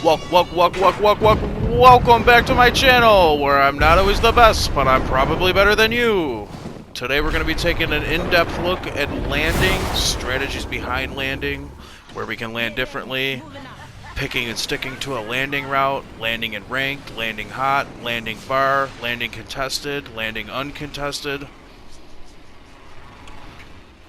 Welcome back to my channel, where I'm not always the best, but I'm probably better than you. Today we're going to be taking an in-depth look at landing, strategies behind landing, where we can land differently, picking and sticking to a landing route, landing in ranked, landing hot, landing bar, landing contested, landing uncontested.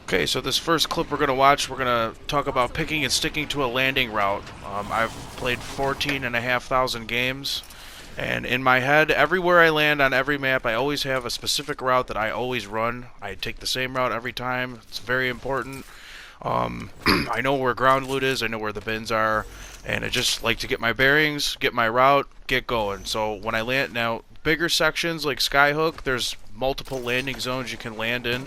Okay, so this first clip we're going to watch, we're going to talk about picking and sticking to a landing route. I've played 14,500 games, and in my head, everywhere I land on every map, I always have a specific route that I always run. I take the same route every time. It's very important. I know where ground loot is, I know where the bins are, and I just like to get my bearings, get my route, get going. So when I land, now, bigger sections like Skyhook, there's multiple landing zones you can land in.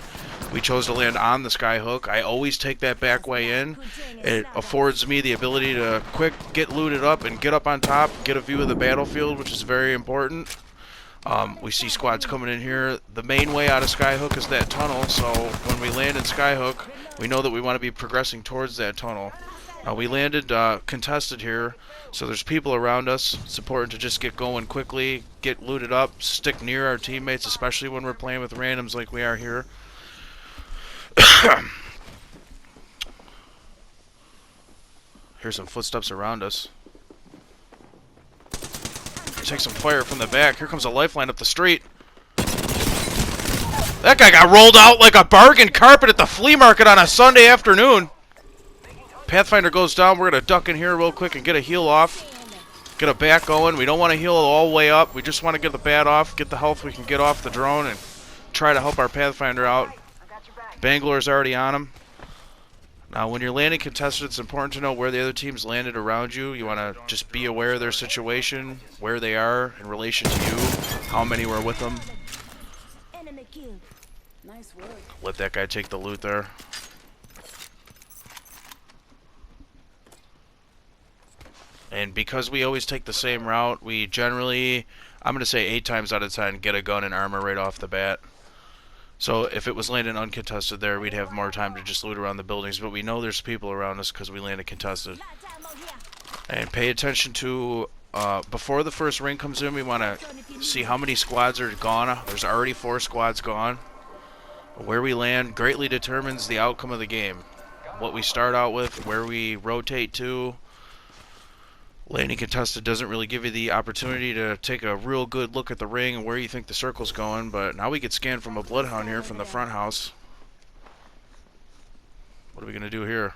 We chose to land on the Skyhook. I always take that back way in. It affords me the ability to quick get looted up and get up on top, get a view of the battlefield, which is very important. We see squads coming in here. The main way out of Skyhook is that tunnel, so when we land in Skyhook, we know that we want to be progressing towards that tunnel. We landed contested here, so there's people around us. It's important to just get going quickly, get looted up, stick near our teammates, especially when we're playing with randoms like we are here. Here's some footsteps around us. Take some fire from the back. Here comes a lifeline up the street. That guy got rolled out like a bargain carpet at the flea market on a Sunday afternoon. Pathfinder goes down. We're going to duck in here real quick and get a heal off. Get a bat going. We don't want to heal all the way up. We just want to get the bat off, get the health we can get off the drone, and try to help our Pathfinder out. Bangalore's already on him. Now, when you're landing contested, it's important to know where the other team's landed around you. You want to just be aware of their situation, where they are in relation to you, how many were with them. Let that guy take the loot there. And because we always take the same route, we generally, I'm going to say 8 times out of 10, get a gun and armor right off the bat. So if it was landing uncontested there, we'd have more time to just loot around the buildings, but we know there's people around us because we landed contested. And pay attention to, before the first ring comes in, we want to see how many squads are gone. There's already 4 squads gone. Where we land greatly determines the outcome of the game. What we start out with, where we rotate to. Landing contested doesn't really give you the opportunity to take a real good look at the ring and where you think the circle's going, but now we get scanned from a bloodhound here from the front house. What are we going to do here?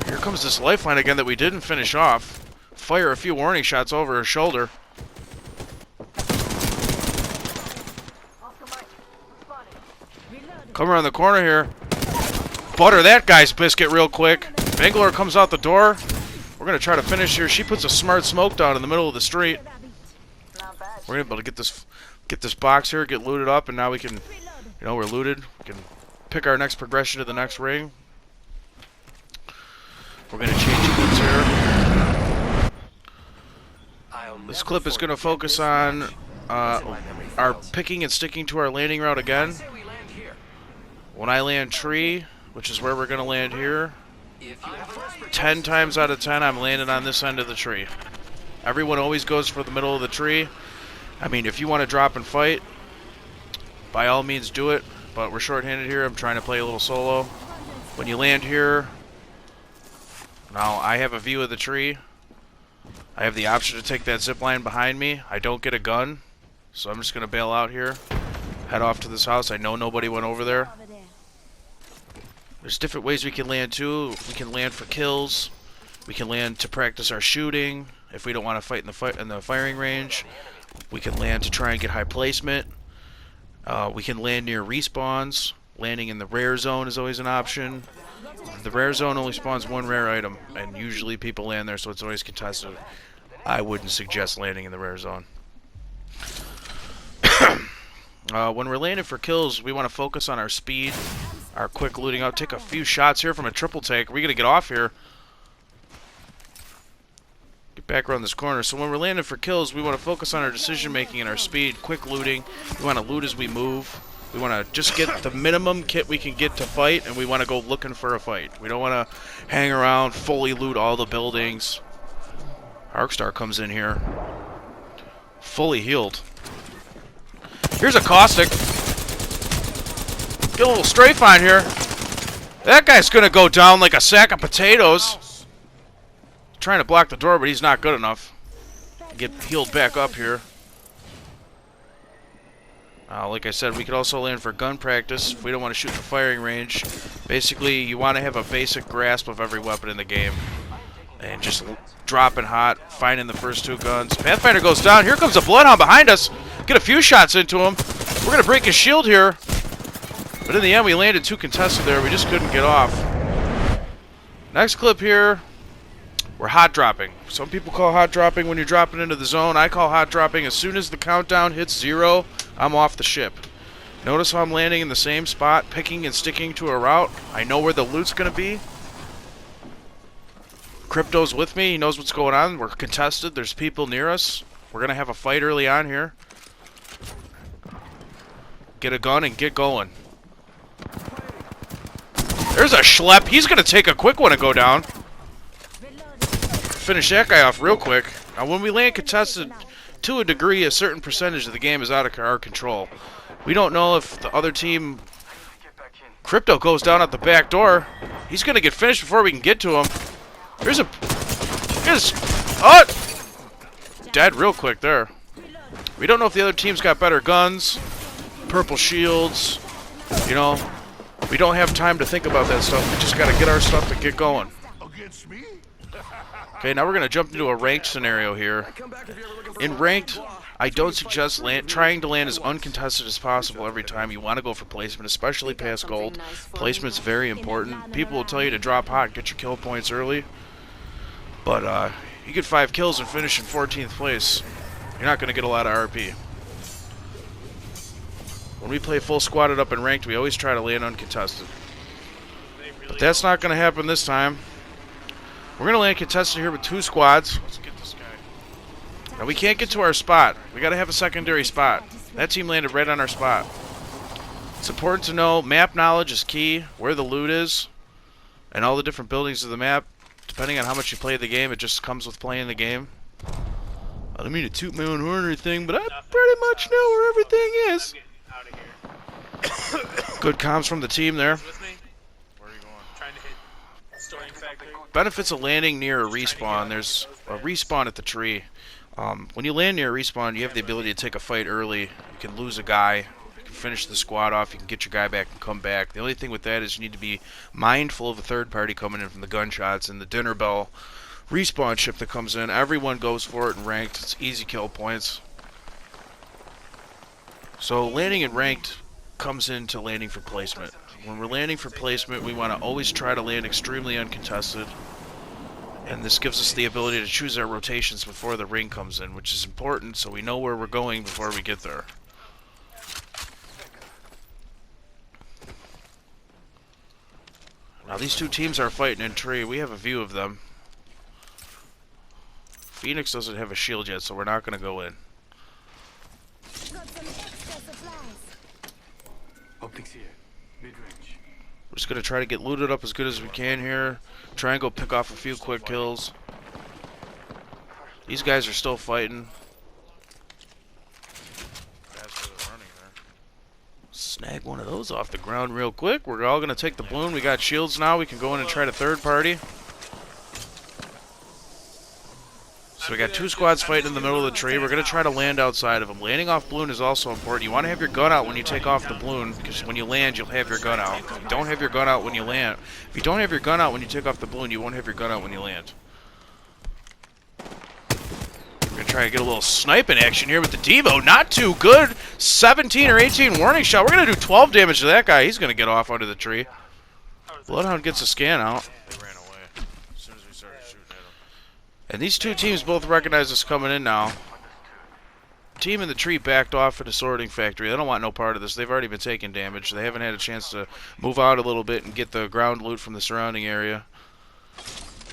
Here comes this lifeline again that we didn't finish off. Fire a few warning shots over her shoulder. Come around the corner here. Butter that guy's biscuit real quick. Bangalore comes out the door. We're going to try to finish here. She puts a smart smoke down in the middle of the street. We're going to be able to get this box here, get looted up, and now we can, we're looted. We can pick our next progression to the next ring. We're going to change clips here. This clip is going to focus on our picking and sticking to our landing route again. When I land tree, which is where we're going to land here, 10 times out of 10, I'm landing on this end of the tree. Everyone always goes for the middle of the tree. I mean, if you want to drop and fight, by all means do it, but we're short-handed here. I'm trying to play a little solo. When you land here, now I have a view of the tree. I have the option to take that zip line behind me. I don't get a gun, so I'm just going to bail out here, head off to this house. I know nobody went over there. There's different ways we can land too. We can land for kills. We can land to practice our shooting. If we don't want to fight in the firing range, we can land to try and get high placement. We can land near respawns. Landing in the rare zone is always an option. The rare zone only spawns 1 rare item, and usually people land there, so it's always contested. I wouldn't suggest landing in the rare zone. When we're landing for kills, we want to focus on our speed. Our quick looting out. Take a few shots here from a triple take. We're going to get off here. Get back around this corner. So when we're landing for kills, we want to focus on our decision making and our speed. Quick looting. We want to loot as we move. We want to just get the minimum kit we can get to fight, and we want to go looking for a fight. We don't want to hang around, fully loot all the buildings. Arcstar comes in here. Fully healed. Here's a caustic. Get a little strafe on here. That guy's going to go down like a sack of potatoes. Trying to block the door, but he's not good enough. Get healed back up here. Like I said, we could also land for gun practice if we don't want to shoot the firing range. Basically, you want to have a basic grasp of every weapon in the game. And just dropping hot, finding the first two guns. Pathfinder goes down. Here comes a Bloodhound behind us. Get a few shots into him. We're going to break his shield here. But in the end, we landed two contested there. We just couldn't get off. Next clip here, we're hot dropping. Some people call hot dropping when you're dropping into the zone. I call hot dropping as soon as the countdown hits 0, I'm off the ship. Notice how I'm landing in the same spot, picking and sticking to a route. I know where the loot's going to be. Crypto's with me. He knows what's going on. We're contested. There's people near us. We're going to have a fight early on here. Get a gun and get going. There's a schlep. He's going to take a quick one and go down. Finish that guy off real quick. Now, when we land contested, to a degree, a certain percentage of the game is out of our control. We don't know if the other team... Crypto goes down at the back door. He's going to get finished before we can get to him. There's a... Oh! Dead real quick there. We don't know if the other team's got better guns, purple shields, you know. We don't have time to think about that stuff. We just got to get our stuff and get going. Okay, now we're going to jump into a ranked scenario here. In ranked, I don't suggest trying to land as uncontested as possible every time. You want to go for placement, especially past gold. Placement's very important. People will tell you to drop hot, get your kill points early. But you get 5 kills and finish in 14th place. You're not going to get a lot of RP. When we play full squatted up and ranked, we always try to land uncontested. But that's not going to happen this time. We're going to land contested here with 2 squads. Let's get this guy. Now we can't get to our spot. We got to have a secondary spot. That team landed right on our spot. It's important to know map knowledge is key, where the loot is, and all the different buildings of the map. Depending on how much you play the game, it just comes with playing the game. I don't mean to toot my own horn or anything, but I pretty much know where everything is. Good comms from the team there. Where are you going? Trying to hit storing factory. Benefits of landing near a respawn. There's a respawn at the tree. When you land near a respawn, you have the ability to take a fight early. You can lose a guy. You can finish the squad off. You can get your guy back and come back. The only thing with that is you need to be mindful of a third party coming in from the gunshots and the dinner bell respawn ship that comes in. Everyone goes for it in ranked. It's easy kill points. So landing in ranked comes into landing for placement. When we're landing for placement, we want to always try to land extremely uncontested. And this gives us the ability to choose our rotations before the ring comes in, which is important so we know where we're going before we get there. Now these two teams are fighting in tree. We have a view of them. Phoenix doesn't have a shield yet, so we're not going to go in. Optics here. Mid-range. We're just going to try to get looted up as good as we can here. Try and go pick off a few quick kills. These guys are still fighting. Snag one of those off the ground real quick. We're all going to take the balloon. We got shields now. We can go in and try to third party. So we got 2 squads fighting in the middle of the tree. We're going to try to land outside of them. Landing off balloon is also important. You want to have your gun out when you take off the balloon, because when you land, you'll have your gun out. If you don't have your gun out when you land, if you don't have your gun out when you take off the balloon, you won't have your gun out when you land. We're going to try to get a little sniping action here with the Devo. Not too good. 17 or 18 warning shot. We're going to do 12 damage to that guy. He's going to get off under the tree. Bloodhound gets a scan out. And these two teams both recognize us coming in now. Team in the tree backed off at a sorting factory. They don't want no part of this. They've already been taking damage. They haven't had a chance to move out a little bit and get the ground loot from the surrounding area.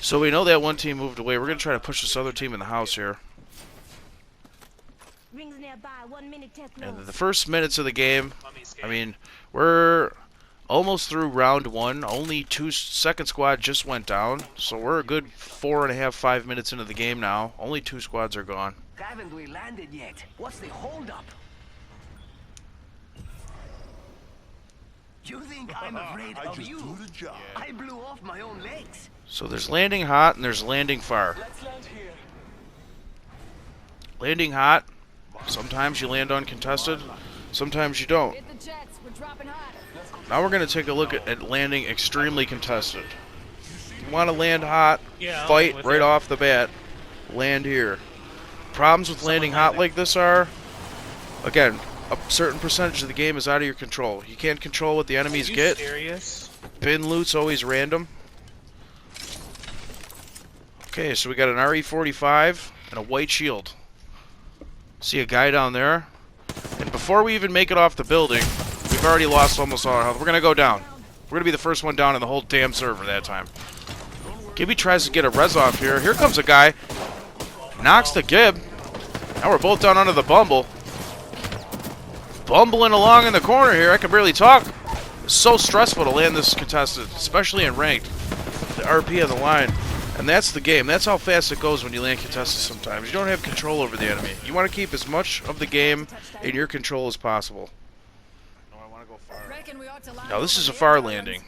So we know that one team moved away. We're going to try to push this other team in the house here. Rings nearby. 1 minute test And loss. the first minutes of the game, Let me escape. I mean, we're almost through round 1. Only second squad just went down, so we're a good 4.5, 5 minutes into the game now. Only 2 squads are gone. Haven't we landed yet? What's the holdup? You think I'm afraid of you? I blew off my own legs. So there's landing hot and there's landing far. Let's land here. Landing hot, sometimes you land uncontested, sometimes you don't. Hit the jets. We're dropping hot. Now we're going to take a look at landing extremely contested. If you want to land hot, Yeah, I'll fight land with right you. off the bat, land here. Problems with landing hot like this are, again, a certain percentage of the game is out of your control. You can't control what the enemies Are you get. serious? Bin loot's always random. Okay, so we got an RE45 and a white shield. See a guy down there. And before we even make it off the building, we've already lost almost all our health. We're going to go down. We're going to be the first one down in the whole damn server that time. Gibby tries to get a res off here. Here comes a guy. Knocks the Gib. Now we're both down under the Bumble. Bumbling along in the corner here. I can barely talk. It's so stressful to land this contested, especially in ranked. The RP on the line. And that's the game. That's how fast it goes when you land contested sometimes. You don't have control over the enemy. You want to keep as much of the game in your control as possible. No, I want to go far. Reckon we ought to line Now this up is a with the far other landing.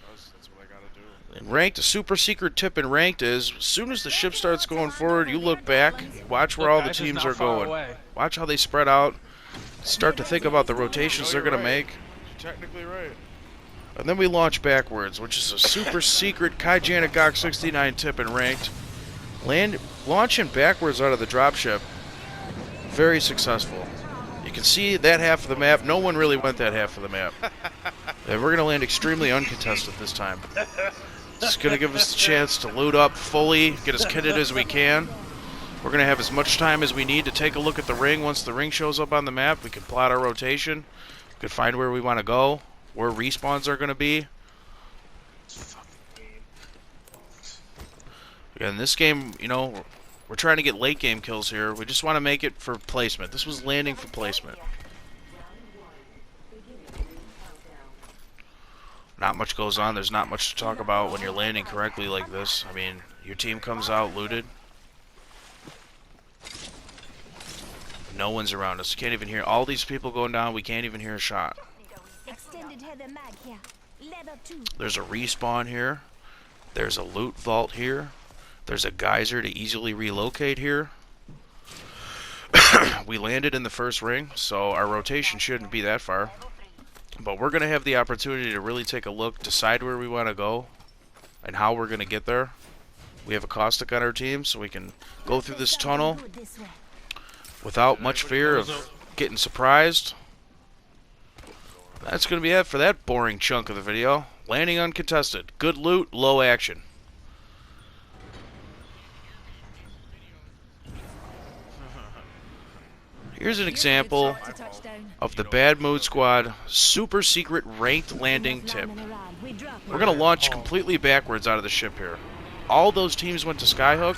ones. That's what I gotta do. In ranked, a super secret tip in ranked is, as soon as the ship starts going forward, you look back, watch where all the Guys, it's teams not are far going. away. Watch how they spread out. Start to think about the rotations they're gonna make. You're technically right. And then we launch backwards, which is a super secret Kaijanagok 69 tip in ranked. Launching backwards out of the dropship, very successful. You can see that half of the map. No one really went that half of the map. And we're going to land extremely uncontested this time. It's going to give us the chance to loot up fully, get as kitted as we can. We're going to have as much time as we need to take a look at the ring. Once the ring shows up on the map, we can plot our rotation. We can find where we want to go, where respawns are going to be. Again, this game, you know, we're trying to get late game kills here. We just want to make it for placement. This was landing for placement. Not much goes on. There's not much to talk about when you're landing correctly like this. I mean, your team comes out looted. No one's around us. Can't even hear all these people going down. We can't even hear a shot. Extended heather mag here. Leather too. There's a respawn here. There's a loot vault here. There's a geyser to easily relocate here. We landed in the first ring, so our rotation shouldn't be that far. But we're going to have the opportunity to really take a look, decide where we want to go, and how we're going to get there. We have a caustic on our team, so we can go through this tunnel Do it this way. without much fear of getting surprised. That's going to be it for that boring chunk of the video. Landing uncontested. Good loot, low action. Here's an example To touchdown. of the Bad Mood Squad super secret ranked landing tip. Lining around. We drop We're going to launch completely backwards out of the ship here. All those teams went to Skyhook.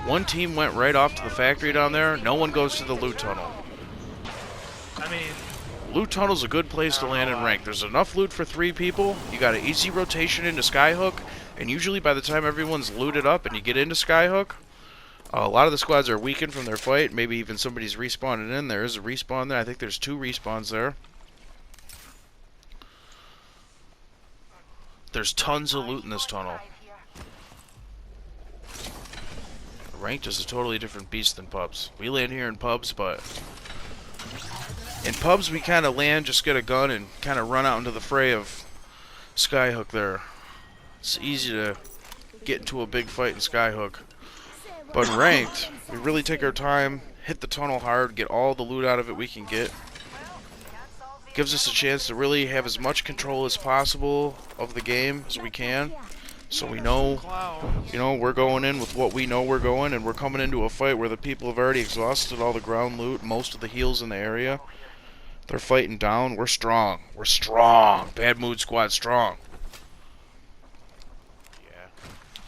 One team went right off to the factory down there. No one goes to the loot tunnel. I mean, Loot tunnel's a good place to land in rank. There's enough loot for 3 people. You got an easy rotation into Skyhook, and usually by the time everyone's looted up and you get into Skyhook, a lot of the squads are weakened from their fight. Maybe even somebody's respawning in. There is a respawn there. I think there's 2 respawns there. There's tons of loot in this tunnel. Ranked is a totally different beast than pubs. We land here in pubs, but in pubs we kind of land, just get a gun, and kind of run out into the fray of Skyhook there. It's easy to get into a big fight in Skyhook. But in ranked, we really take our time, hit the tunnel hard, get all the loot out of it we can get. Gives us a chance to really have as much control as possible of the game as we can. So we know, you know, we're going in with what we know we're going, and we're coming into a fight where the people have already exhausted all the ground loot, most of the heals in the area. They're fighting down. We're strong. We're strong. Bad Mood Squad strong. Yeah.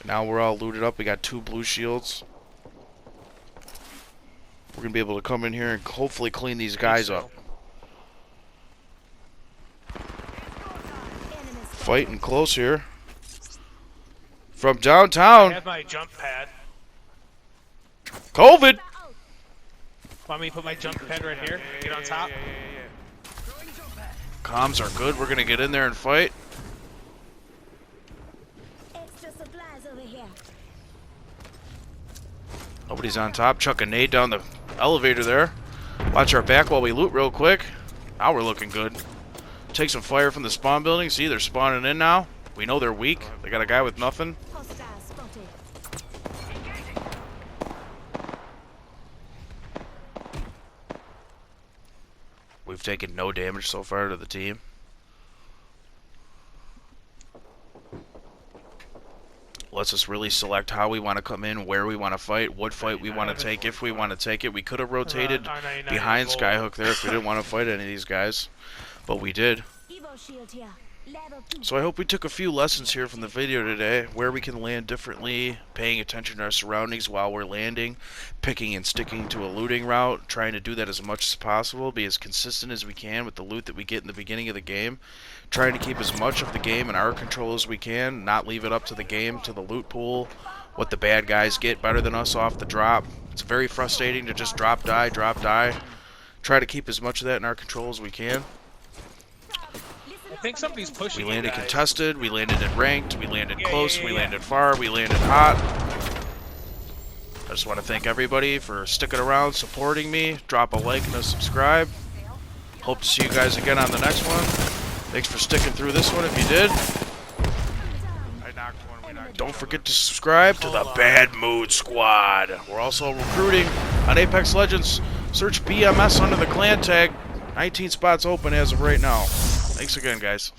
Now we're all looted up. We got 2 blue shields. We're going to be able to come in here and hopefully clean these guys up. Fighting close here. From I downtown. have my jump pad. COVID. Want me to put my jump pad right here? Get on top? Comms are good. We're going to get in there and fight. Extra supplies over here. Nobody's on top. Chuck a nade down the elevator there. Watch our back while we loot real quick. Now we're looking good. Take some fire from the spawn building. See, they're spawning in now. We know they're weak. They got a guy with nothing. Hostile spotted. We've taken no damage so far to the team. Lets us really select how we want to come in, where we want to fight, what fight we want to take, if we want to take it. We could have rotated behind Skyhook there if we didn't want to fight any of these guys, but we did. Evo shield here. Level 2. So I hope we took a few lessons here from the video today, where we can land differently, paying attention to our surroundings while we're landing, picking and sticking to a looting route, trying to do that as much as possible, be as consistent as we can with the loot that we get in the beginning of the game, trying to keep as much of the game in our control as we can, not leave it up to the game, to the loot pool, what the bad guys get better than us off the drop. It's very frustrating to just drop, die, try to keep as much of that in our control as we can. I think somebody's pushing We you landed guys. contested, we landed in ranked, we landed close, we landed far, we landed hot. I just want to thank everybody for sticking around, supporting me. Drop a like and a subscribe. Hope to see you guys again on the next one. Thanks for sticking through this one if you did. I knocked one. We knocked Don't forget to subscribe to the Bad Mood Squad. We're also recruiting on Apex Legends. Search BMS under the clan tag. 19 spots open as of right now. Thanks again, guys.